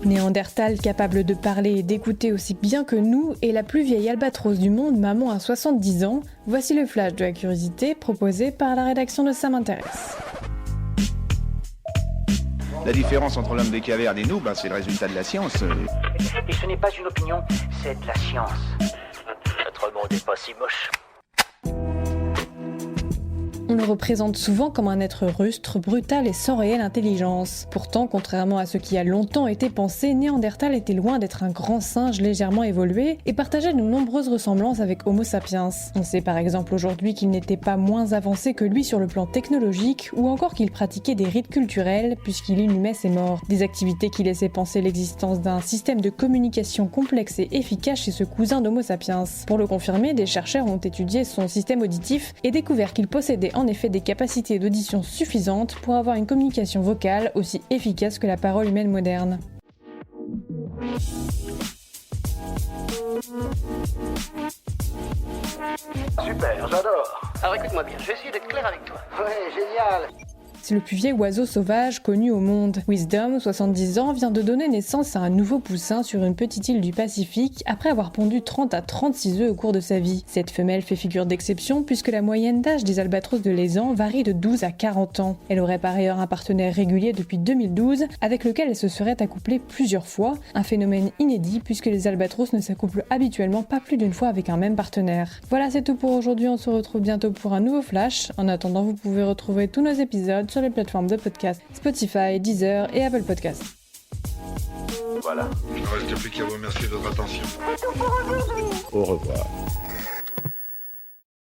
Néandertal capable de parler et d'écouter aussi bien que nous est la plus vieille albatros du monde, maman à 70 ans. Voici le flash de la curiosité proposé par la rédaction de Ça m'intéresse. La différence entre l'homme des cavernes et nous, c'est le résultat de la science. Et ce n'est pas une opinion, c'est de la science. Notre monde n'est pas si moche. On le représente souvent comme un être rustre, brutal et sans réelle intelligence. Pourtant, contrairement à ce qui a longtemps été pensé, Néandertal était loin d'être un grand singe légèrement évolué et partageait de nombreuses ressemblances avec Homo sapiens. On sait par exemple aujourd'hui qu'il n'était pas moins avancé que lui sur le plan technologique ou encore qu'il pratiquait des rites culturels puisqu'il inhumait ses morts. Des activités qui laissaient penser l'existence d'un système de communication complexe et efficace chez ce cousin d'Homo sapiens. Pour le confirmer, des chercheurs ont étudié son système auditif et découvert qu'il possédait en effet des capacités d'audition suffisantes pour avoir une communication vocale aussi efficace que la parole humaine moderne. Super, j'adore. Alors écoute-moi bien, je vais essayer d'être clair avec toi. Ouais, génial. C'est le plus vieil oiseau sauvage connu au monde. Wisdom, 70 ans, vient de donner naissance à un nouveau poussin sur une petite île du Pacifique après avoir pondu 30 à 36 œufs au cours de sa vie. Cette femelle fait figure d'exception puisque la moyenne d'âge des albatros de Lézan varie de 12 à 40 ans. Elle aurait par ailleurs un partenaire régulier depuis 2012 avec lequel elle se serait accouplée plusieurs fois, un phénomène inédit puisque les albatros ne s'accouplent habituellement pas plus d'une fois avec un même partenaire. Voilà, c'est tout pour aujourd'hui, on se retrouve bientôt pour un nouveau flash. En attendant, vous pouvez retrouver tous nos épisodes sur les plateformes de podcast Spotify, Deezer et Apple Podcasts. Voilà. Il ne reste plus qu'à vous remercier de votre attention. Au revoir.